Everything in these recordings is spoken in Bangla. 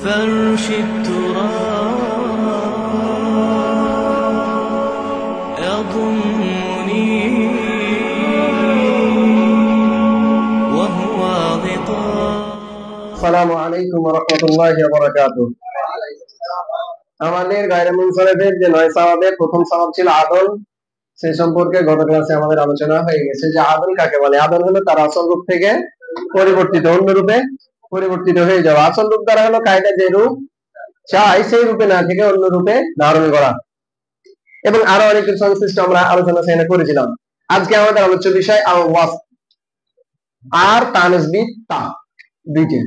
فرش التراب يضمني وهو غطاء. السلام عليكم ورحمة الله وبركاته. আমাদের গায়রে মুনসারিফের যে 9 সওয়াবের প্রথম সওয়াব ছিল আদল, সেই সম্পর্কে গত ক্লাসে আমাদের আলোচনা হয়ে গেছে যে আদল কাকে বলে। আদল হলো তার আসল রূপ থেকে পরিবর্তিত, অন্য রূপে পরিবর্তিত হয়ে যাওয়া। আসল রূপ দ্বারা হলো কায়দা যে রূপ চাই সেই রূপে না থেকে অন্য রূপে ধারণ করা, এবং আরো অনেক কিছু সংশ্লিষ্ট আমরা আলোচনা সেখানে করেছিলাম। আজকে আমাদের আলোচ্য বিষয় আল ওয়াসফ আর তানজবিদ তা দুইটি।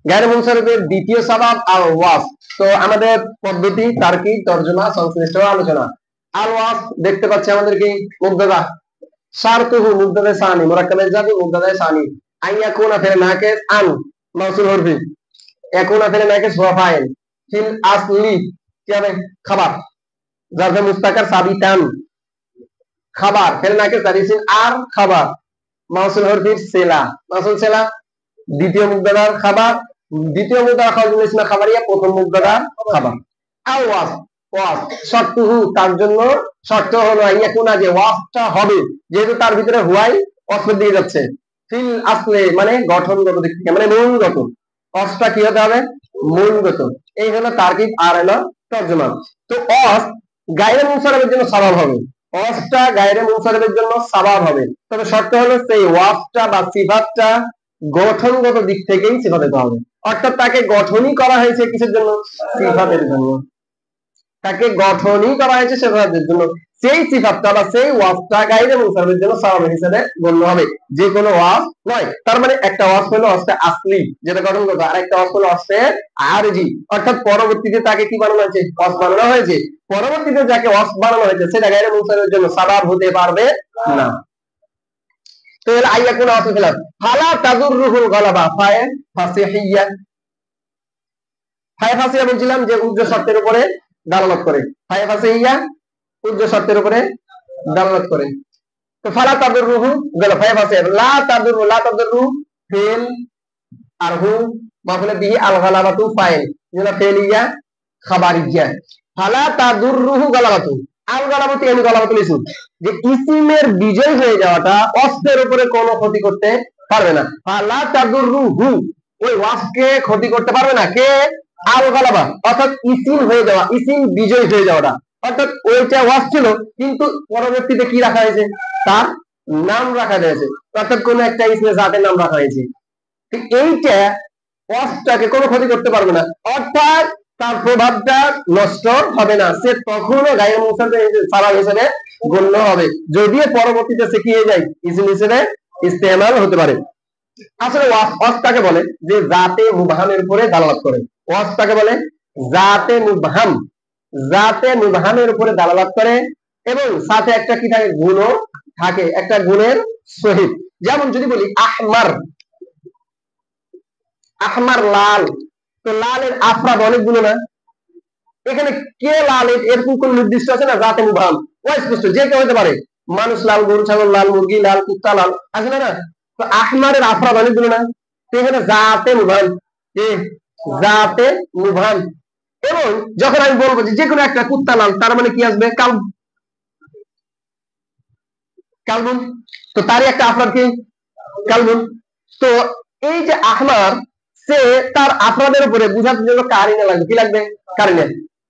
গায়রে মুনসারিফের দ্বিতীয় সওয়াব আল ওয়াসফ। তো আমাদের পদ্ধতি, তারকিব, তরজমা, সংশ্লিষ্ট আলোচনা। আল ওয়াসফ দেখতে পাচ্ছি আমাদের কি মুবতাদা, শারতুহু মুবতাদা সানি, মুরাক্কাবে যাবি মুবতাদা সানি, আইয়াকুনা ফিল নাকিস আন মাউসুল হরফি, ইয়াকুনা ফিল নাকিস ওয়া ফাইল, ফিল আসলি কি হবে খাবার, জারফে মুস্তাকার সাবিতান খাবার, ফিল নাকিস তারিসিন আর খাবার, মাউসুল হরফির সিলা, মাউসুল সিলা দ্বিতীয় মুবতাদার খাবার, দ্বিতীয় মুবতাদা খাবার ইসমে খাবারিয়া, প্রথম মুবতাদার খাবার। আল ওয়াসফ, ওয়াসফ শর্তুহু তার জন্য শর্ত হলো ইয়াকুনা যে ওয়াসফটা হবে, যেহেতু তার ভিতরে হুয়াই ওয়াসফের দিকে যাচ্ছে, ফিল আসলে মানে গঠনগত দিক থেকে, মানে মূলগত। ওয়াসফটা কি হতে হবে? মূলগত। এই হলো তারকিব আর হলো তরজমা। তো ওয়াসফ গায়রে মুনসারিফের জন্য সওয়াব হবে, ওয়াসফটা গায়রে মুনসারিফের জন্য সওয়াব হবে, তবে শর্ত হলো সেই ওয়াসফটা বা সিফাতটা গঠনগত দিক থেকেই সিফাত হতে হবে। অর্থাৎ তাকে গঠনই করা হয়েছে কিসের জন্য? সিফাতের জন্য। তাকে গঠনই করা হয়েছে সিফাতের জন্য। সেই সিফাতটা বা সেই ওয়াসফটা গায়রে মুনসারিফের জন্য সওয়াব হিসেবে গণ্য হবে, যে কোনো ওয়াসফ নয়। তার মানে একটা ওয়াসফ হলো ওয়াসফে আসলি যেটা গঠনগত, আর একটা ওয়াসফ হলো ওয়াসফে আরজি, অর্থাৎ পরবর্তীতে তাকে কি বানানো হয়েছে? ওয়াসফ বানানো হয়েছে। পরবর্তীতে যাকে ওয়াসফ বানানো হয়েছে সেটা গায়রে মুনসারিফের জন্য সওয়াব হতে পারবে না। তো এর আইয়াকুনা ওয়াসফ ফিল ফালা তাদুররুহুল গালাবা ফায়ে ফাসিহিয়া। ফায়ে ফাসিহিয়া বলছিলাম যে উজ্জ শর্তের উপরে দালালত করে, ফায়ে ফাসিহিয়া উজ্জ শর্তের উপরে দালালত করে। তো ফালা তাদুররুহু গেল ফায়ে ফাসিহিয়া, লা তাদুররু, লা তাদুররু ফিল আর হু মাফুল বিহি আল গালাবাতু ফাইল, যেটা ফেলিয়া খাবারিয়া। ফালা তাদুররুহু গালাবাতু, আল গালাবাতু এল গালাবাতুল ইসম, যে ইসমের বিজয় হয়ে যাওয়াটা ওয়াসফের উপরে কোনো ক্ষতি করতে পারবে না। ফালা তাদুররুহু ওই ওয়াসফকে ক্ষতি করতে পারবে না কে? আল গালাবা, অর্থাৎ ইসম হয়ে যাওয়া, ইসম বিজয় হয়ে যাওয়াটা, অর্থাৎ ওইটা ওয়াসফ ছিল কিন্তু পরবর্তীতে কি রাখা হয়েছে? তার নাম রাখা হয়েছে, অর্থাৎ কোন একটা ইসমে জাতের নাম রাখা হয়েছে। ঠিক এইটা ওয়াসফটাকে কোনো ক্ষতি করতে পারবে না, অর্থাৎ তার প্রভাবটা নষ্ট হবে না, সে তখনও গায়রে মুনসারিফের সাওয়াব হিসেবে গণ্য হবে, যদিও পরবর্তীতে সে কি হয়ে যায়? ইসম হিসেবে ইস্তেমাল হতে পারে। আসলে ওয়াসফ কাকে বলে? যে জাতে মুবহামের উপরে দালালত করে। ওয়াসফ কাকে বলে? জাতে মুবহাম, জাতে মুবহামের উপরে দালালত করে এবং সাথে একটা কি থাকে? গুণও থাকে, একটা গুণের সহিত। যেমন যদি বলি আহমার, আহমার লাল, তো লালের আফরাদ অনেকগুলো না? এখানে কে লাল এরকম কোন নির্দিষ্ট আছে না? জাতে মুবহাম, অস্পষ্ট, যে কেউ হতে পারে। মানুষ লাল, গরু ছাগল লাল, মুরগি লাল, কুত্তা লাল, আছে না? তো আহমারের আফরাদ অনেকগুলো না? তো এখানে জাতে মুবহাম, কি জাতে মুবহাম। এবং যখন আমি বলবো যে কোনো একটা কুত্তা লাল, তার মানে কি আসবে? কালব, কালবুন। তো তারই একটা আফরাদ কি? কালবুন। তো এই যে আহমার, সে তার আফরাদের উপরে বুঝাতে জন্য কারিনা লাগবে, কি লাগবে? কারিনা।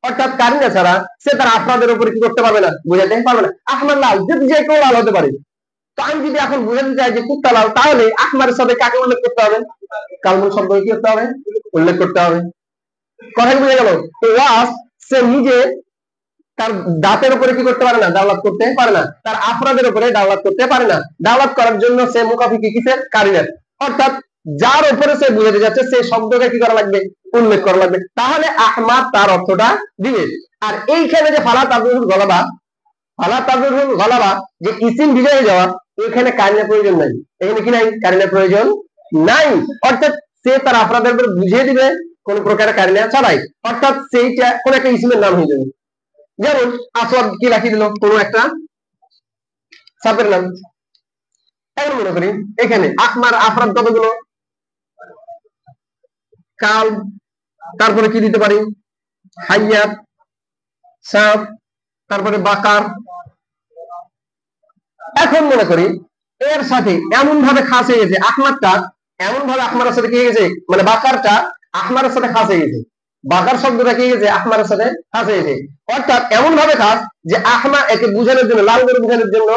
অর্থাৎ কারিনা ছাড়া সে তার আফরাদের উপরে কি করতে পারবে না? বুঝাতে পারবে না। আহমার লাল, যদি যে কেউ লাল হতে পারে। তো আমি যদি এখন বুঝাতে চাই যে কুত্তা লাল, তাহলে আহমারের সাথে কাকে উল্লেখ করতে হবে? কালবুন শব্দ কি করতে হবে? উল্লেখ করতে হবে। কথা বুঝে গেল? তো ওয়াসফ সে নিজে তার দাঁতের উপরে কি করতে পারে না? দাওলাত করতে পারে না, তার আফরাদের উপরে দাওলাত করতে পারে না। দাওলাত করার জন্য সে মুকাফি কি কিসের? কারিনার। অর্থাৎ যার উপরে সে বুঝাতে যাচ্ছে সেই শব্দকে কি করা লাগবে? উল্লেখ করা লাগবে, তাহলে আহমাদ তার অর্থটা দিবে। আর এইখানে যে ফালা তাদুররুল গলাবা, ফালা তাদুররুল গলাবা যে ইসিম বিজয় হয়ে যাওয়া, এখানে কারিনার প্রয়োজন নাই। এখানে কি নাই? কারিনার প্রয়োজন নাই। অর্থাৎ সে তার আফরাদের উপরে বুঝিয়ে দিবে কোন প্রকার কারিনা ছাড়াই, অর্থাৎ সেইটা কোন একটা ইসমের নাম হয়ে যাবে। যেমন আসওয়াদ কি রাখি দিল কোন একটা সাপের নাম। এখন মনে করি এখানে আহমার আফরাদ কতগুলো? কাল, তারপরে কি দিতে পারি হাইয়াত, সাপ, তারপরে বাকার। এখন মনে করি এর সাথে এমন ভাবে খাস হয়ে গেছে আহমারটা, এমন ভাবে আহমারের সাথে কি হয়ে গেছে, মানে বাকারটা আহমারের সাথে খাস হয়ে গেছে, বাকার শব্দটা কি হয়ে গেছে আহমারের সাথে খাস হয়ে গেছে। অর্থাৎ এমন ভাবে খাস যে আহমার একে বোঝানোর জন্য, লাল করে বোঝানোর জন্য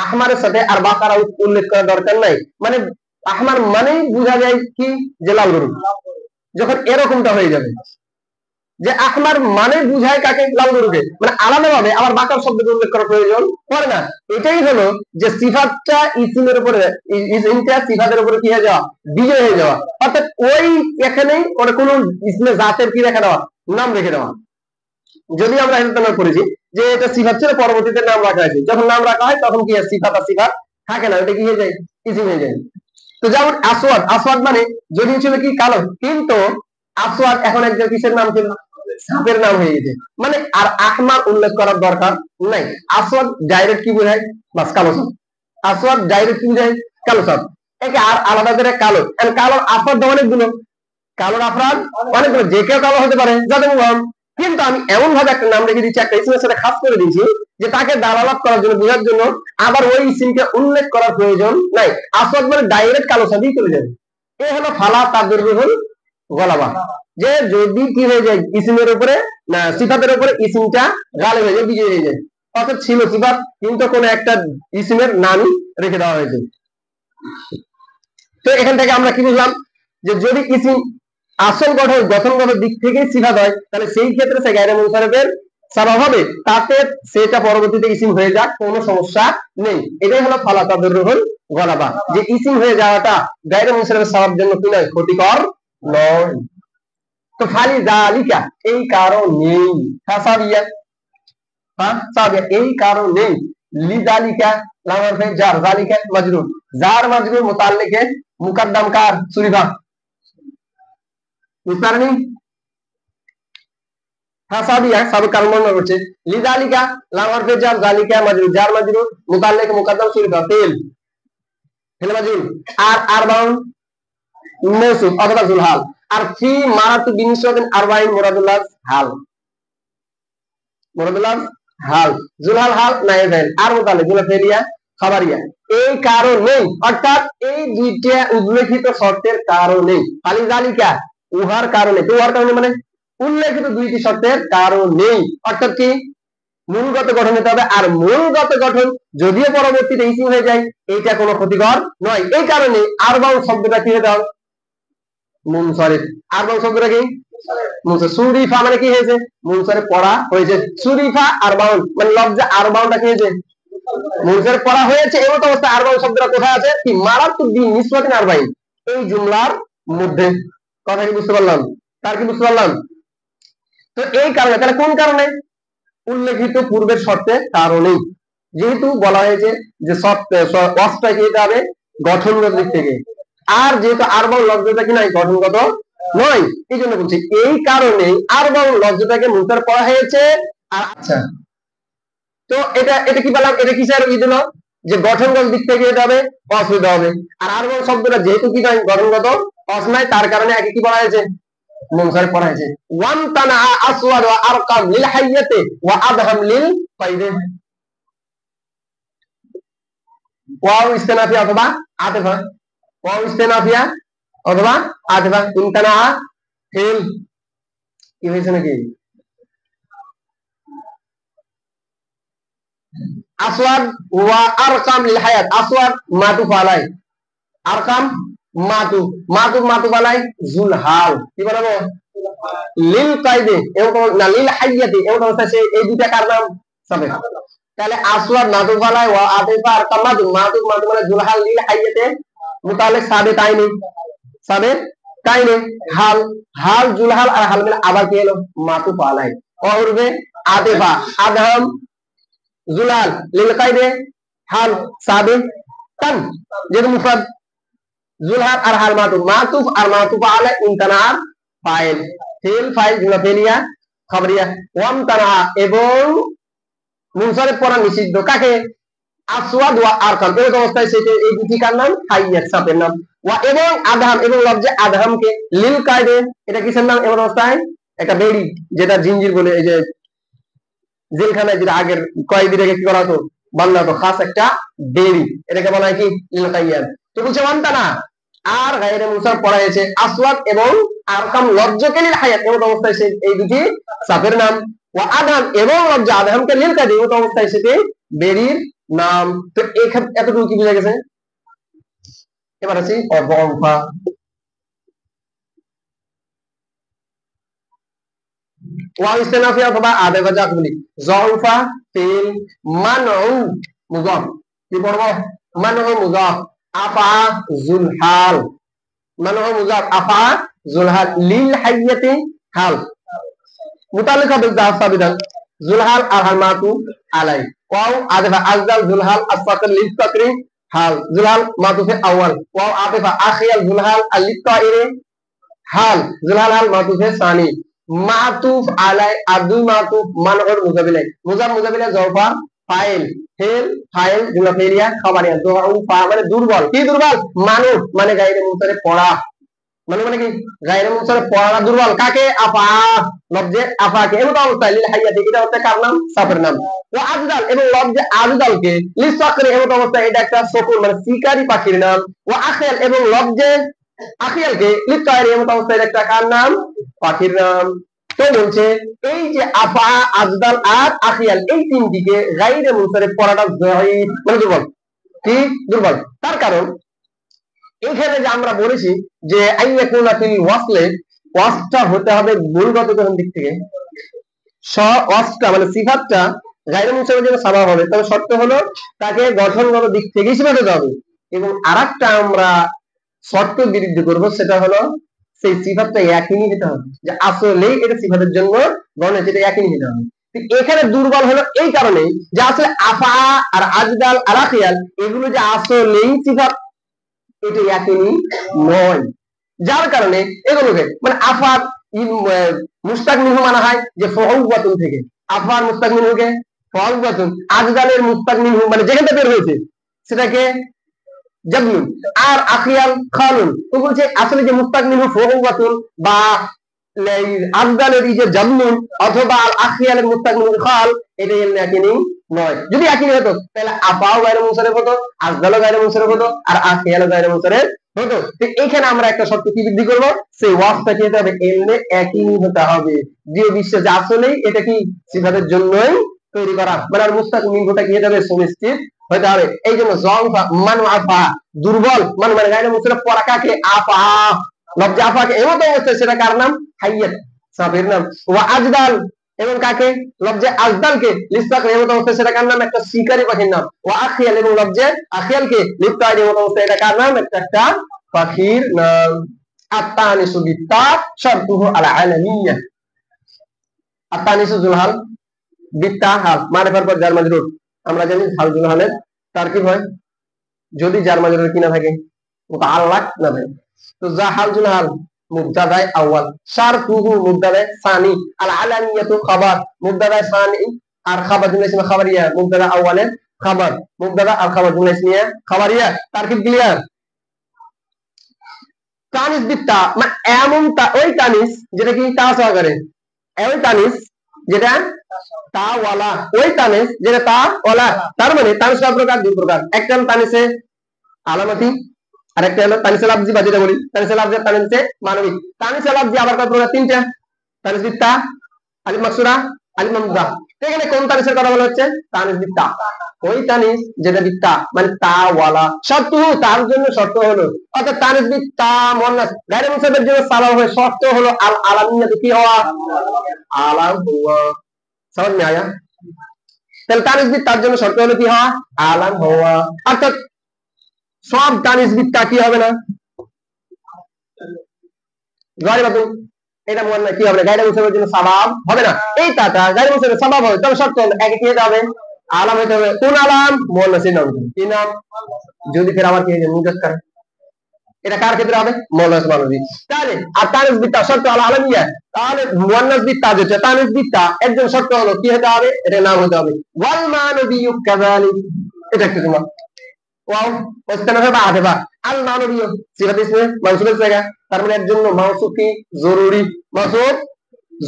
আহমারের সাথে আর বাকার উল্লেখ করার দরকার নাই। মানে আহমার মানেই বোঝা যায় কি যে লাল গরু। যখন এরকমটা হয়ে যাবে যে আহমার মানে বুঝায় কাকে, লাল গরুকে, মানে আলাদাভাবে আবার বাকার শব্দকে উল্লেখ করার প্রয়োজন পড়ে না। এটাই হলো যে সিফাতটা ইসিমের উপরে, ইসিমটা সিফাতের উপরে কি হয়ে যাওয়া, বিজয় হয়ে যাওয়া। অর্থাৎ ওই এখানেই ওটা কোন ইসমে জাতের কি রেখে দেওয়া, নাম রেখে দেওয়া। যদি আমরা এটা করেছি যে এটা সিফাত ছিল, পরবর্তীতে নাম রাখা হয়েছে, যখন নাম রাখা হয় তখন কি সিফাত আর সিফাত থাকে না, এটা কি হয়ে যায়, ইসিম হয়ে যায়। তো যেমন আসওয়াদ, আসওয়াদ মানে যদি ছিল কি কালো, কিন্তু আসওয়াদ এখন একজন কিসের নাম ছিল, সাপের নাম হয়ে গেছে। মানে আর আহমার উল্লেখ করার দরকার নাই। আসওয়াদ ডাইরেক্ট কি বোঝায়, বাস কালো সাপ। আসওয়াদ ডাইরেক্ট কি বোঝায়, কালো সাপ। একে আর আলাদা করে কালো, কালোর আফরাদ অনেকগুলো, কালোর আফরাদ অনেকগুলো, যে কেউ কালো হতে পারে যাদের নাম। কিন্তু আমি এমন ভাবে একটা নাম রেখে দিচ্ছি, একটা ইসমের সাথে খাস করে দিয়েছি যে তাকে দালালাত করার জন্য, বোঝার জন্য আবার ওই ইসিমকে উল্লেখ করার প্রয়োজন নাই। আসওয়াদ মানে ডাইরেক্ট কালো সাপই চলে যাবে। এ হলো ফালা তাদররুল গলাবা, যে যদি কি হয়ে যায় ইসিমের উপরে না সিফাতের উপরে ইসিমটা গালেব হয়ে যায়, বিজয় হয়ে যায়। অর্থাৎ ছিল সিফাত কিন্তু কোন একটা ইসিমের নামই রেখে দেওয়া হয়েছে। তো এখান থেকে আমরা কি বুঝলাম যে যদি ইসিম আসল গঠনগত দিক থেকে সিফাত হয়, তাহলে সেই ক্ষেত্রে সে গায়রে মুনসারিফের সাবাব হবে, তাতে সেটা পরবর্তীতে ইসিম হয়ে যাক, কোনো সমস্যা নেই। এটাই হলো ফালা তাদররুল গলাবা, যে ইসিম হয়ে যাওয়াটা গায়রে মুনসারিফের সাবাবের জন্য কি নয়, ক্ষতিকর নয়। তো ফালি জালিকা এই কারণেই, ফাসাবিয়া ফাসাবিয়া এই কারণেই, লিজালিকা লামার ফে জার, জালিকা মাজরুর, জার মাজরুর মুতাল্লিকে মুকদ্দম কার সুরিফা, বুঝতে পারেনি? ফাসাবিয়া সব কারণ মনে করছে, লিজালিকা লামার ফে জার, জালিকা মাজরুর, জার মাজরুর মুতাল্লিকে মুকদ্দম সুরিফা, তেল ফেলে মাজরুর, আর আরবাউন মৌসুফ অথবা জুলহাল, আর ফি মারাতু বিনিসরাতিন আরবাইন মুরাদুল্লাহ হাল, মুরাদুল্লাহ হাল, জুলহাল হাল নাইবেন, আর মুতালে জুলা ফেরিয়া খাবারিয়া। এই কারণেই, অর্থাৎ এই দুইটা উল্লেখিত শর্তের কারণে, খালি জালিকা উহার কারণে, তো উহার কারণে মানে উল্লেখিত দুইটি শর্তের কারণেই, অর্থাৎ কি মূলগত গঠন হতে হবে। আর মূলগত গঠন যদিও পরবর্তীতে ইসিম হয়ে যায়, এইটা কোনো ক্ষতিকর নয়। এই কারণে আরবাউ শব্দটা কি হয়ে দাও, মুনসারিফ। আরবাউ শব্দটা কি, মুনসারিফ। সুরিফা মানে কি হয়েছে, মুনসারিফ পড়া হয়েছে। সুরিফা আরবাউন মানে লফজে আরবাউনটা কি হয়েছে, মুনসারিফ পড়া হয়েছে। এই মত অবস্থায় আরবাউ শব্দটা কোথায় আছে, কি মারাতু বিনিসরাতিন আরবাইন, এই জুমলার মধ্যে। কথা কি বুঝতে পারলাম, তার কি বুঝতে পারলাম? তো এই কারণে, তাহলে কোন কারণে, উল্লেখিত পূর্বের শর্তের কারণেই। যেহেতু বলা হয়েছে যে ওয়াসফটা কি হতে হবে, গঠনগত দিক থেকে, আর যেহেতু আরবাউ লফজটা কি নয়, গঠনগত নয়, এই জন্য বলছি এই কারণে আরবাউ লফজটাকে মুনসারিফ পড়া হয়েছে। আর আচ্ছা, তো এটা এটা কি বললাম, এটা কিসের ই দিল যে গঠনগত দিক থেকে এটা হবে অসুবিধা হবে। আর আরবাউ শব্দটা যেহেতু কি নয়, গঠনগত অস নাই, তার কারণে একে কি বলা হয়েছে, মুনসারিফ পড়া হয়েছে। ওয়ান তানা আসওয়াদ ওয়া আরকাম লিল হাইয়াতি ওয়া আদহাম লিল ফাইদে, ওয়াও ইস্তেনাফিয়া অথবা আতিফা, ওয়াও ইস্তেনাফিয়া অথবা আতিফা, ইনতানা ফিল কি হয়েছে নাকি, আসওয়াদ ওয়া আরকাম লিল হায়াত, আসওয়াদ মাতুফ আলাই, আরকাম মাতুফ আলাই, জুলহাল কি বানাবো, লিল কাইদে এবং না লিল হাইয়াতি এবং হচ্ছে এই দুইটা কার নাম, সবে। তাহলে আসওয়াদ মাতুফ আলাই ওয়া আতিফা আরকাম মাতুফ মানে জুলহাল লিল হাইয়াতে মুতাল্লিক সাবিত আইনি, সাবিত কাইনে, হাল জুলহাল আর হাল মিলে আবার কি হলো, মাতুফ আলাই। ওরবে আতিফা আদহাম জুলাল লিল কাইদে হাল সাবিত তান, যেহেতু মুফরাদ জুলহাল আর হাল মাতুফ আর মাতুফ আলাই ইনতানা ফাইল, ফিল ফাইল জুমলা ফেলিয়া খবরিয়া। ওয়াম তানা এবং মুনসারিফ পড়া নিষিদ্ধ কাকে, আসওয়াদ ওয়া আরকাম, এই অবস্থায় সেটা এই দুটি কার নাম, হাইয়াত সাপের নাম। ওয়া এবং আদহাম এবং লফজে আদহামকে লিল কায়দে, এটা কিসের নাম? এমন অবস্থায় একটা বেড়ি, যেটা জিঞ্জির বলে, এই যে জেলখানায় যেটা আগের কয়েদি রেখে কি করা হতো, বান্ধা হতো, খাস একটা বেড়ি, এটাকে বলা হয় কি লিল কাইয়াদ। তো বলছে ওয়ান্তানা, আর গায়রে মুসার পড়া হয়েছে আসওয়াদ এবং আরকাম লজ্জকে লিল হায়াত, এমন অবস্থায় সে এই দুটি সাপের নাম। ওয়া আদহাম এবং লজ্জা আদহামকে লিল কায়দে, এমন অবস্থায় সেটি বেড়ির নাম। তো এতটুকু কি বুঝা গেছে? এবার আছি অবংফা। ওয়া ইস্তেনাফি অথবা আদেফা জাকবুলি জলফা ফিল মানউন মুজাফ, কি পড়বো? মানউ মুজাফ, আফা জুলহাল, মানউ মুজাফ আফা জুলহাল, লিল হাইয়াতি হাল মুতাল্লিকা বিল জাফ সাবিদান, জুলহাল আর হাল মাতু আলাই, ওয়াও আদেফা আজদাল জুলহাল আসফাত লিল তাকরি হাল, জুলহাল মাতুফে আউয়াল, ওয়াও আদেফা আখিয়াল জুলহাল আল লিতাইরে হাল, জুলহাল হাল মাতুফে সানি, মাতুফ আলাই আদু মাতুফ মানউর মুজাবিলাই, মুজাবিলাই জওফা ফাইল ফেল ফাইল জুমলা ফেলিয়া খাবারিয়া জওফা মানে দুর্বল, কি দুর্বল? মানুষ মানে গায়রে মুনসারে পড়া, মানে কি গায়রে মুনসারে পড়া দুর্বল, কাকে? আফা লফজে আফাকে, এমন অবস্থায় লিল হাইয়াতি, এটা হচ্ছে কার নাম? সাফের নাম। ওয়া আজদাল এবং লফজে আজদালকে লিল সাকরি, এমন অবস্থায় এটা একটা শকুন মানে শিকারী পাখির নাম। ওয়া আখিয়াল এবং লফজে আখিয়ালকে লিল তায়রি, এমন অবস্থায় এটা একটা কার নাম? পাখির নাম। তো বলছে এই যে আফা আজদাল আর আখিয়াল, এই তিনটিকে গায়রে মুনসারে পড়াটা যায়ীফ মানে দুর্বল, কি দুর্বল? তার কারণ এইখানে যে আমরা বলেছি যে আইয়াকুনা ফিল ওয়াসলে, ওয়াসটা হতে হবে মূলগত কোন দিক থেকে, ওয়াসটা মানে সিফাতটা গায়রে মুনসারের জন্য সাবাব হবে, তবে শর্ত হলো তাকে গঠনগত দিক থেকে সিফাত হতে হবে। এবং আরেকটা আমরা শর্ত বিরুদ্ধে করব, সেটা হলো সেই সিফাতটা একই হতে হবে, যে আসলেই এটা সিফাতের জন্য গণ, যেটা একই হতে হবে। এখানে দুর্বল হলো এই কারণে যে আসলে আফা আর আজদাল আর আখিয়াল এগুলো যে আসলেই সিফাত, এটা একই নয়, যার কারণে এগুলোকে মানে আফার মুস্তাক মিনহু মানা হয় যে ফাউওয়াতুন থেকে, আফার মুস্তাক মিনহুকে ফাউওয়াতুন, আজদালের মুস্তাক মিনহু মানে যেখান থেকে বের হয়েছে সেটাকে জাবলুন, আর আখিয়াল খালুন। তো বলছে আসলে যে মুস্তাক মিনহু ফাউওয়াতুন বা আজদালের এই যে জাবলুন অথবা আখিয়ালের মুস্তাক মিনহু খাল, এটা একই নয়। যদি একই হতো তাহলে আফাও গায়রে মুনসারিফ হতো, আজদালও গায়রে মুনসারিফ হতো, আর আখিয়ালও গায়রে মুনসারিফ হতো। তো এখানে আমরা একটা শর্ত কি বৃদ্ধি করবো, সেই ওয়াসটা কি হতে হবে? এলনে একই হতে হবে, যে বিশ্বাস আসলেই এটা কি সিফাতের জন্যই তৈরি করা, মানে আর মুস্তাক মিনহুটা কি হতে হবে? সুনিশ্চিত হতে হবে। এই জন্য জলফা মানু আফা দুর্বল, মানে গায়রে মুনসারিফ পড়া কাকে? আফা লফজে আফাকে, এমন অবস্থায় সেটা কার নাম? হাইয়াত সাফের নাম। ওয়া আজদাল এবং কাকে? লফজে আজদালকে লিস্তাক এমন অবস্থায় সেটা কার নাম? একটা শিকারী পাখির নাম। ওয়া আখিয়াল এবং লফজে আখিয়ালকে লিপ্তায় এমন অবস্থায় এটা কার নাম? একটা পাখির নাম। আত-তানিসু বিত্তা শারতুহু আল আলামিয়্যাহ, আত-তানিসু জুলহাল বিত্তা হাল মারিফার পর জার মাজরুর, আমরা জানি হাল জুলহালের তারকিব হয় যদি জার মাজরুর কি না থাকে, মুতাআল্লাক না থাকে। তো যা হাল জুলহাল মুবতাদায়ে আউয়াল, শারতুহু মুবতাদায়ে সানি, আল আলামিয়াতু খাবার মুবতাদায়ে সানি, আর খাবার জুমলা ইসমিয়া খাবারিয়া মুবতাদা আউয়ালের খাবার, মুবতাদা আর খাবার জুমলা ইসমিয়া খাবারিয়া, তারকিব ক্লিয়ার। তানিস বিত্তা মানে এমন ওই তানিস যেটা কি তা সহকারে, ওই তানিস যেটা তা ওয়ালা, ওই তানিস যেটা তা ওয়ালা। তার মানে তানিস কয় প্রকার? দুই প্রকার। একটা হলো তানিসে আলামতি, আর একটা হলো তানিসে লাফজি, বা যেটা বলি তানিসে লাফজি আর তানিসে মানবী। তানিসে লাফজি আবার কয় প্রকার? তিনটা। তানিস বিত্তা, আলিফ মাকসুরা, আলিফ মামদুদা। এখানে কোন তানিসের কথা বলা হচ্ছে? তানিস বিত্তা, ওই তানিস যেটা বিত্তা মানে তা ওয়ালা। শর্ত তার জন্য শর্ত হলো, অর্থাৎ তানিস বিত্তা মুয়ান্নাস গায়রে মুনসারিফের জন্য সাবাব হয়, শর্ত হলো আল আলামিয়াতু কি হওয়া? আলাম হওয়া। समझ में आया? তাহলে তানিস বিত্তার জন্য শর্ত হলো কি হওয়া? আলাম হওয়া। অর্থাৎ সব তানিস বিত্তা কি হবে না? গায়রে এটা মনে কি হবে? গায়রে মুনসারিফের জন্য সাবাব হবে না। এই তাটা গায়রে মুনসারিফের সাবাব হবে, তবে শর্ত হলো একে কি হতে হবে? আলাম হতে হবে। কোন আলাম? মুয়ান্নাসের নাম। কি নাম? যদি ফের আবার কি মুজাক্কার, এটা কার ক্ষেত্রে হবে? মুয়ান্নাস মানবী। তাহলে আর তানিস বিত্তা শর্ত আল আলামিয়া, তাহলে মুয়ান্নাস বিত্তা যেটা তানিস বিত্তা এর জন্য শর্ত হলো কি হতে হবে? এটা নাম হতে হবে। ওয়াল মানবিয়্যু কাযালিক, এটা একটা তোমার ওয়াও ওয়াস্তানাফা বা আদেবা আল মানবিয় সিফাত ইসমে মানসুবের জায়গা, তার মানে এর জন্য মাউসুফ কি জরুরি, মাউসুফ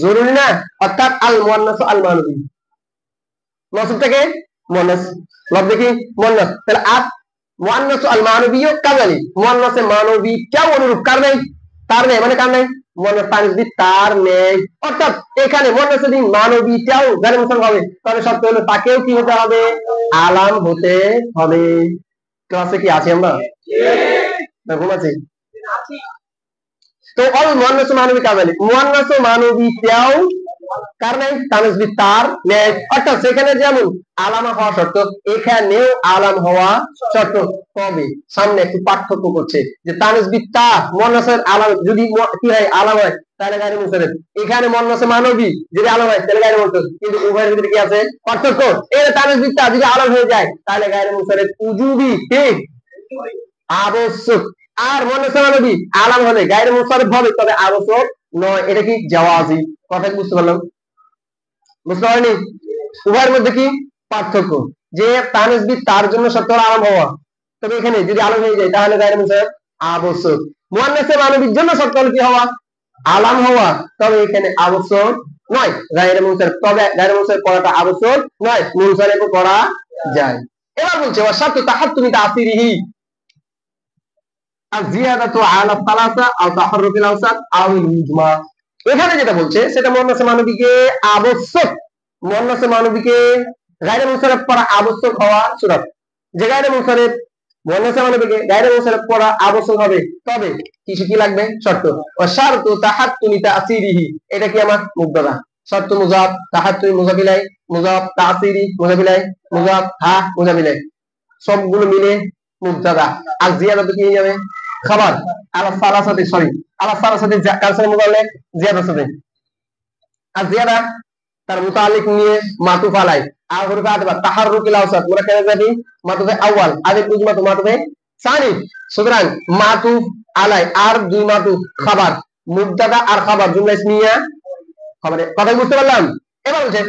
জরুরি না, অর্থাৎ আল মুয়ান্নাস আল মানবী, মাউসুফটাকে মুয়ান্নাস, লব দেখি মুয়ান্নাস, তাহলে আত মুয়ান্নাস আল মানবিয় কাজালি, মুয়ান্নাসে মানবী কেউ অনুরূপ কার নেই, তার নেই মানে কার নেই, মুয়ান্নাস তানজিদ তার নেই, অর্থাৎ এখানে মুয়ান্নাসে দিন মানবীটাও গায়রে মুসাফ হবে, তাহলে শর্ত হলো তাকেও কি হতে হবে, আলাম হতে হবে। ক্লাসে কি আছি আমরা? না ঘুমাচ্ছি? তো অল মুয়ান্নাস মানবী কাজালি, মুয়ান্নাস মানবীটাও কার নেই, তানজিদ তার নেই, অর্থাৎ সেখানে যেমন আলামা হওয়া শর্ত এখানেও আলাম হওয়া শর্ত। তবে সামনে একটু পার্থক্য করছে যে তানজিদ তা মুয়ান্নাসের আলাম যদি কি হয় আলাম হয় তাহলে গায়রে মুনসারিফ, এখানে মুয়ান্নাসে মানবী যদি আলাম হয় তাহলে গায়রে মুনসারিফ, কিন্তু উভয়ের ভিতরে কি আছে পার্থক্য, এর তানজিদ তা যদি আলাম হয়ে যায় তাহলে গায়রে মুনসারিফ উজুবি ঠিক আবশ্যক, আর মুয়ান্নাসে মানবী আলাম হলে গায়রে মুনসারিফ হবে তবে আবশ্যক নয়, এটা কি জাওয়াজি, কথা কি বুঝতে পারলাম? বুঝতে পারেনি? উভয়ের মধ্যে কি পার্থক্য, যে তানজিদ তার জন্য শর্ত হলো আলাম হওয়া, তবে এখানে যদি আলাম হয়ে যায় তাহলে গায়রে মুনসারিফ আবশ্যক, মুয়ান্নাসে মানবীর জন্য শর্ত হলো কি হওয়া আলাম হওয়া, তবে এখানে আবশ্যক নয় গায়রে মুনসারিফ, তবে গায়রে মুনসারিফ পড়াটা আবশ্যক নয়, মুনসারিফ পড়া যায়। এবার বলছে ওয়া শারতু তাহাত্তুমি তাসিরিহি আয-জিয়াদাতু আলা সালাসা আও তাহাররুকিল আওসাত আও ইজমা, এখানে যেটা বলছে সেটা মুয়ান্নাসে মানবীকে আবশ্যক, মুয়ান্নাসে মানবীকে গায়রে মুনসারিফ পড়া আবশ্যক হওয়া শর্ত, যে গায়রে মুনসারিফ মুয়ান্নাসে মানবীকে গায়রে মুনসারিফ পড়া আবশ্যক হবে, তবে কিছু কি লাগবে শর্ত, ওয়া শারতু তাহাত্তুমি তাসিরিহি, এটা কি আমার মুবতাদা, শর্ত মুযাফ, তাহাত্তুমি মুযাফ ইলাই, মুযাফ তাসিরি মুযাফ ইলাই, মুযাফ হা মুযাফ ইলাই, সবগুলো মিলে মুবতাদা, আর জিয়াদাতু কি হয়ে যাবে খাবার, আলা সালাসাতি সরি আলা সালাসাতি কালসার মুদাল্লে জিয়াদা সাথে, আর জিয়াদা তার মুতাআল্লিক নিয়ে মাতুফ আলাই, আর হরফে আতবা তাহাররুকিল আওসাত মুরাক্কাবে জাতি মাতুফে আউয়াল আদিল উজমা মাতুফে সানি, সুতরাং মাতুফ আলাই আর দুই মাতুফ খাবার, মুবতাদা আর খাবার জুমলা ইসমিয়া খবরে, কথা বুঝতে পারলাম? এবার বলছে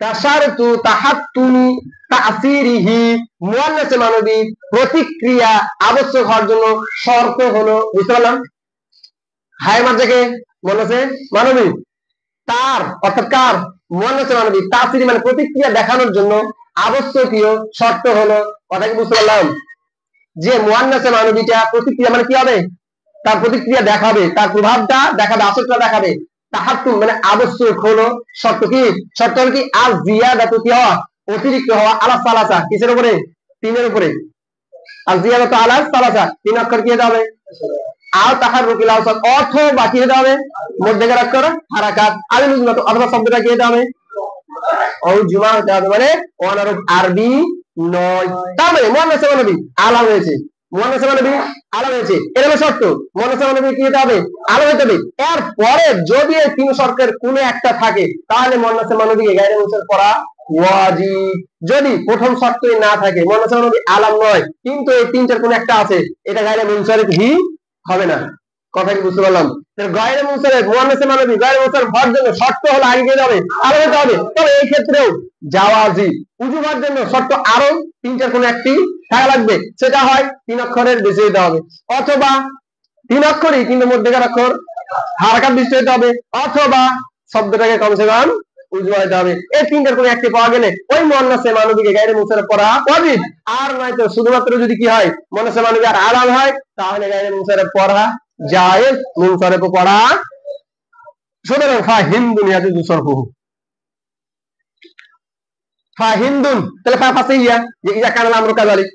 তাশারতু তাহাত্তুমি তাসিরিহি, মুয়ান্নাসে মানবী প্রতিক্রিয়া আবশ্যক হওয়ার জন্য শর্ত হলো, বুঝতে পারলাম? হায় মাঝে মুয়ান্নাসে মানবী তার অর্থাৎ কার মুয়ান্নাসে মানবী তাসিরি মানে প্রতিক্রিয়া দেখানোর জন্য আবশ্যকীয় শর্ত হলো, কথা কি বুঝতে পারলাম? যে মুয়ান্নাসে মানবীটা প্রতিক্রিয়া মানে কি হবে, তার প্রতিক্রিয়া দেখাবে, তার প্রভাবটা দেখাবে, আসরটা দেখাবে, তাহাত্তুম মানে আবশ্যক হলো শর্ত, কি শর্ত হলো কি আর জিয়াদাতু কি হওয়া অতিরিক্ত হওয়া আলা সালাসা কিসের উপরে, তিনের উপরে, আর জিয়াদাতু আলা সালাসা তিন অক্ষর কি হতে হবে, আও তাহাররুকিল আওসাত অথবা কি হতে হবে মধ্যেকার অক্ষর হারাকাত, আলিল উজমা অথবা শব্দটা কি হতে হবে ও জুমা হতে হবে, মানে অনারব আরবি নয়, তার মানে মুয়ান্নাসে মানবী আলাম হয়েছে, মুয়ান্নাসে মানবী আলাম হয়েছে, এর হলো শর্ত, মুয়ান্নাসে মানবী কি হতে হবে আলাম হতে হবে, এর পরে যদি এই তিন শর্তের কোনো একটা থাকে তাহলে মুয়ান্নাসে মানবীকে গায়রে মুনসারিফ পড়া ওয়াজিব, যদি প্রথম শর্তই না থাকে মুয়ান্নাসে মানবী আলাম নয় কিন্তু এই তিনটার কোনো একটা আছে, এটা গায়রে মুনসারিফ হি হবে না, কথা কি বুঝতে পারলাম? গায়রে মুনসারিফ মুয়ান্নাসে মানবী গায়রে মুনসারিফ হওয়ার জন্য শর্ত হলো আগে কি হবে আলাম হতে হবে, তবে এই ক্ষেত্রেও জাওয়াজি উজুবার জন্য শর্ত আরো তিনটার কোনো একটি থাকা লাগবে, সেটা হয় তিন অক্ষরের বেশি হতে হবে, অথবা তিন অক্ষরই কিন্তু মধ্যেকার অক্ষর হারাকাত বেশি হতে হবে, অথবা শব্দটাকে কমসে কম উজমা হতে হবে, এই তিনটার কোনো একটি পাওয়া গেলে ওই মুয়ান্নাসে মানবীকে গায়রে মুনসারিফ পড়া ওয়াজিব, আর নয়তো শুধুমাত্র যদি কি হয় মুয়ান্নাসে মানবী আর আলাম হয় তাহলে গায়রে মুনসারিফ পড়া জায়েজ, মুনসারিফ পড়া, সুতরাং ফাহিন্দুন ইয়াজুজু সরফুহু, ফাহিন্দুন তাহলে ফা ফাসিয়া যে ইজা কানাল আমরু কাযালিক,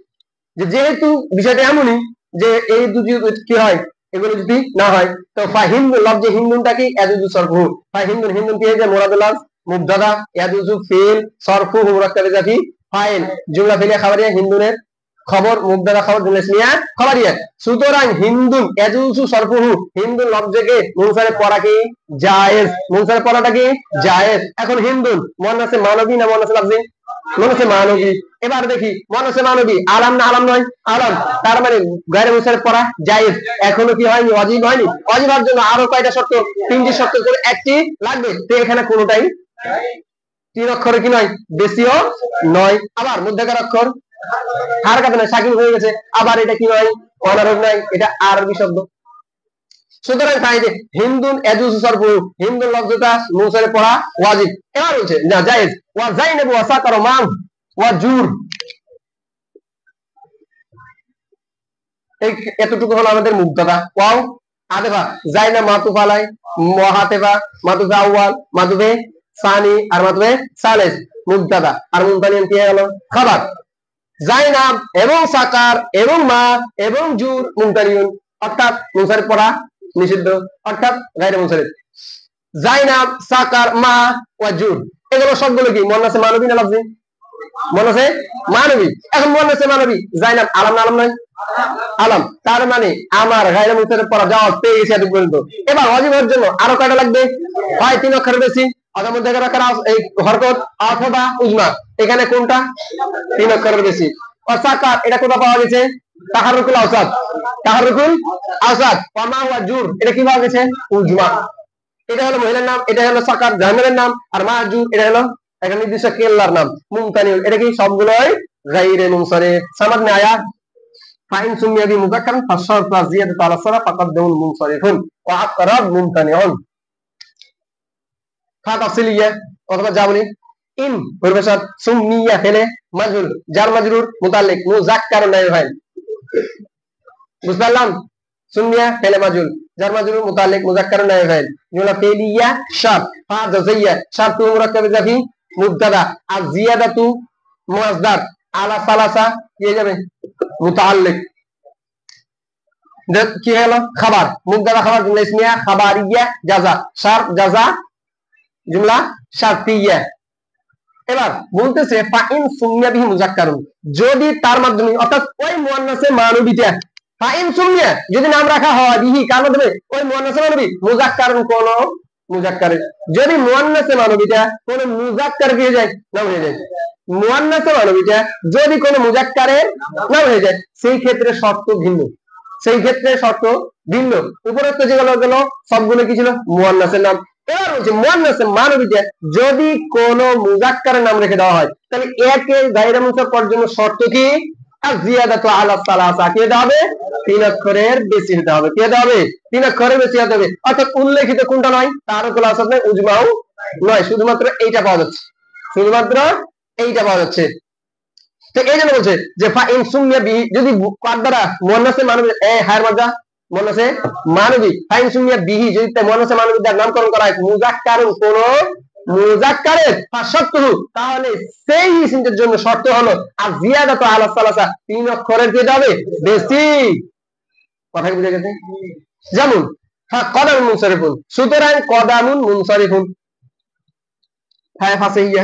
যে যেহেতু বিষয়টা এমনই যে এই দুটি কি হয় এগুলো যদি না হয় তো ফাহিন্দুন লফজে হিন্দুনটা কি ইয়াজুজু সরফুহু, ফাহিন্দুন হিন্দুন কি হয়ে যায় মুরাদুল লাফজ মুবতাদা, ইয়াজুজু ফিল, সরফুহু মুরাক্কাবে জাতি ফাইল, জুমলা ফিলিয়া খাবারিয়া হিন্দুনের খবর মুবতাদা খবর জুমলা ইসমিয়া খবরিয়া, সুতরাং হিন্দুন ইয়াজুজু সরফুহু হিন্দুন লফজকে মুনসারিফ পড়া কি জায়েজ, মুনসারিফ পড়াটা কি জায়েজ। এখন হিন্দুন মুয়ান্নাসে মানবী না মুয়ান্নাসে লাফজি, মুয়ান্নাসে মানবী, এবার দেখি মুয়ান্নাসে মানবী আলাম না আলাম নয় আলাম, তার মানে গায়রে মুনসারিফ পড়া জায়েজ, এখনো কি হয়নি ওয়াজিব হয়নি, ওয়াজিব হওয়ার জন্য আরো কয়টা শর্ত, তিনটি শর্ত করে একটি লাগবে, তো এখানে কোনোটাই তিন অক্ষরে কি নয় বেশিও নয়, আবার মধ্যেকার অক্ষর হারকাত নাই, সাকিন হয়ে গেছে। আবার এটা কি নয়, অনারব নাই, এটা আরবি শব্দ। সুতরাং তাই যে হিন্দুন এজুজ সরফু, হিন্দুন লফজটা মুনসারিফ পড়া ওয়াজিব। এবার বলছে না জায়েজ, ওয়া যাইনাবু ওয়া সাকার মান ওয়া জুর। এই এতটুকু হলো আমাদের মুবতাদা। ওয়াও আদেবা যাইনা মাতুফ আলাই, মুহাতেবা মাতুফে আউয়াল, মাতুফে সানি আর মাতুফে সালেস মুবতাদা, আর মুনতানিন কি হলো খাবার। যাইনাব এবং সাকার এবং মা এবং জুর মুনতানিউন, অর্থাৎ মুনসারিফ পড়া নিষিদ্ধ, অর্থাৎ গায়রে মুনসারিফ। যাইনাব, সাকার, মা ওয়া জুর, এগুলো সবগুলো কি মুয়ান্নাসে মানবী না লফজি? মুয়ান্নাসে মানবী। এখন মুয়ান্নাসে মানবী যাইনাব আলাম না আলাম নয়? আলাম। তার মানে আমার গায়রে মুনসারিফ পড়া যাওয়া পেয়ে গেছে এত পর্যন্ত। এবার ওয়াজিবের জন্য আরো কয়টা লাগবে? হয় 3 অক্ষরের বেশি, অথবা মধ্যে রাখার এই হরকত, অথবা উজমা। এখানে কোনটা? 3 অক্ষরের বেশি। আর সাকার এটা কোথায় পাওয়া গেছে? তাহাররুকুল আওসাত, তাহাররুকুল আওসাত। ওয়া মা ওয়া জুর এটা কি পাওয়া গেছে? উজমা। এটা হলো মহিলার নাম, এটা হলো সাকার জাহামের নাম, আর মা জুর এটা হলো একটা নির্দিষ্ট কেল্লার নাম মুমতানিউন। এটা কি সবগুলোই গায়রে মুনসারিফ। সামাদনে আয়াত ফাইন সুমিয়া বি মুযাক্কারান ফাশারতু জিয়াদাতু আলা সারা ফাকাদ্দামুল মুনসারিফুন ওয়া আকরাব মুমতানিউন। ফা তাফসিলিয়া অথবা জাবলি ইন পরিবেশত সুমিয়া ফেলে মাজরুর জার মাজরুর মুতাল্লিক মুযাক্কারুন নাইব ফাইল। বুঝতে পারলাম? সুমিয়া ফেলে মাজরুর জার মাজরুর মুতাল্লিক মুযাক্কারুন নাইব ফাইল। জুমলা ফেলিয়া শার্ত, ফা জাযাইয়া শার্তু মুরাক্কাব ইজাফি মুবতাদা, আর জিয়াদাতু মুআজদার আলা সালাসা কি হয়ে যাবে? মুতাআল্লিক। কি হলো? খাবার, মুবতাদা খাবার, জুমলা ইসমিয়া খাবারিয়া জাযা, শার্ত জাযা জুমলা শারতিয়া। এবার বলতেছে ফাইন সুমিয়া বিহি মুযাক্কারুন, যদি তার মাধ্যমে অর্থাৎ ওই মুয়ান্নাসে মানবীটা, ফাইন সুমিয়া যদি নাম রাখা হয় বিহি কার মাধ্যমে? ওই মুয়ান্নাসে মানবী মুযাক্কারুন কোন মুযাক্কারের, যদি মুয়ান্নাসে মানবীটা কোন মুযাক্কার হয়ে যায়, নাম হয়ে যায়, মুয়ান্নাসে মানবীটা যদি কোন মুযাক্কারের নাম হয়ে যায়, সেই ক্ষেত্রে শর্ত ভিন্ন, সেই ক্ষেত্রে শর্ত ভিন্ন। উপরোক্ত যেগুলো গেল সবগুলো কি ছিল? মুয়ান্নাসের নাম। এবার বলছে মুয়ান্নাসে মানবীতে যদি কোন মুযাক্কারের নাম রেখে দেওয়া হয়, তাহলে একে গায়রে মুনসারিফ জন্য শর্ত কি? জিয়াদাতু আলা সালাসা কি হতে হবে? 3 অক্ষরের বেশি হতে হবে। কি হতে হবে? 3 অক্ষরের বেশি হতে হবে। অর্থাৎ উল্লেখিত কোনটা নয়? তাহাররুকুল আওসাত নয়, উজমাও নয়, শুধুমাত্র এইটা পাওয়া যাচ্ছে, শুধুমাত্র এইটা পাওয়া যাচ্ছে। তো এই জন্য বলছে যে ফাইন সুমিয়া বিহি, যদি কার দ্বারা মুয়ান্নাসে মানবী হায়ার মাদ্দা মুয়ান্নাসে মানবী, ফাইন সুমিয়া বিহি যদি মুয়ান্নাসে মানবী দ্বারা নামকরণ করা হয় মুযাক্কারুন কোন মুযাক্কারের, ফাশারতু তাহলে সেই ইসিমের জন্য শর্ত হলো আর জিয়াদাতু আলা সালাসা 3 অক্ষরের কি হবে? বেশি। কথা কি বুঝে গেছে? যেমন কদামুন মুনসারিফুন, সুতরাং কদামুন মুনসারিফুন হ্যাঁ ফাসিয়া,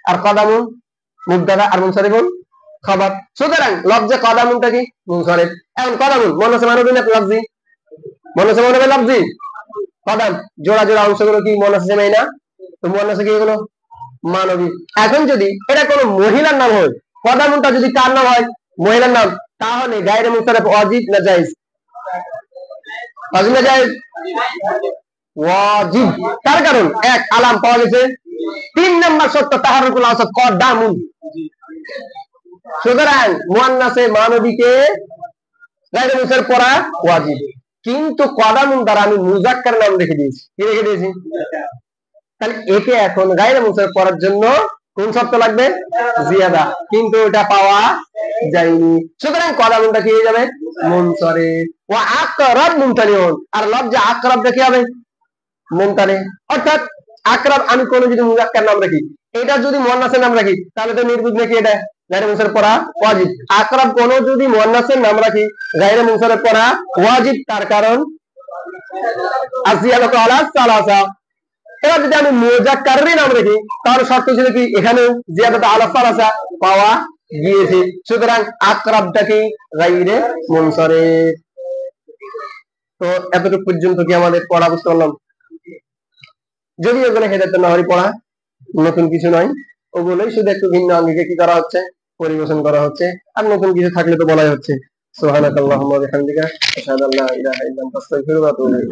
আর কদামুন মুবতাদা আর মুনসারিফুন খাবার। সুতরাং লফজে কদামুনটা কি? মুনসারিফ। এখন কদামুন মুয়ান্নাসে মানবী না লফজি? মুয়ান্নাসে মানবী লফজি। কদাম জোড়া জোড়া অংশগুলো কি মুয়ান্নাসে জামাই না? তো মুয়ান্নাসে কি এগুলো? মানবী। এখন যদি এটা কোন মহিলার নাম হয়, কদামুনটা যদি কার নাম হয়? মহিলার নাম, তাহলে গায়রে মুনসারিফ ওয়াজিব না জায়েজ? ওয়াজিব না জায়েজ? ওয়াজিব। তার কারণ এক আলাম পাওয়া গেছে, 3 নাম্বার শর্ত তাহাররুকুল আওসাত কদামুন। সুতরাং মুয়ান্নাসে মানবীকে গায়রে মুনসারিফ পড়া ওয়াজিব, কিন্তু কদামুন দ্বারা আমি মুযাক্কার নাম রেখে দিয়েছি। কি রেখে দিয়েছি? তাহলে একে এখন গায়রে মুনসারিফ পড়ার জন্য কোন শর্ত লাগবে? জিয়াদা, কিন্তু এটা পাওয়া যায়নি। সুতরাং কদামুনটা কি হয়ে যাবে? মুনসারিফ। ওয়া আকরাব মুমতানিউন, আর লফজে আকরাবটা কি হবে? মুমতানি। অর্থাৎ আকরাব আমি কোন যদি মুযাক্কার নাম রাখি, এটা যদি মুয়ান্নাসের নাম রাখি, তাহলে তো নির্বিঘ্নে কি এটা গায়রে মুনসারিফ পড়া ওয়াজিব। আকরাব কোন যদি মুয়ান্নাসের নাম রাখি, গায়রে মুনসারিফ পড়া ওয়াজিব। তার কারণ আজিয়াদাতু আলা সালাসা। এবার যদি আমি মুযাক্কারের নাম রাখি, তাহলে শর্ত ছিল কি? এখানে জিয়াদাতু আলা সালাসা পাওয়া গিয়েছে। সুতরাং আকরাবটা কি? গায়রে মুনসারিফ। তো এতটুকু পর্যন্ত কি আমাদের পড়া বুঝতে পারলাম? যদি ওগুলো হেদায়েতুন নাহরি পড়া, নতুন কিছু নয়, ওগুলোই শুধু একটু ভিন্ন আঙ্গিকে কি করা হচ্ছে? পরিবেশন করা হচ্ছে। আর নতুন কিছু থাকলে তো বলাই হচ্ছে। সুবহানাকাল্লাহুম্মা ওয়া বিহামদিকা আশহাদু আল্লা ইলাহা ইল্লা আনতা আস্তাগফিরুকা ওয়া আতুবু ইলাইক।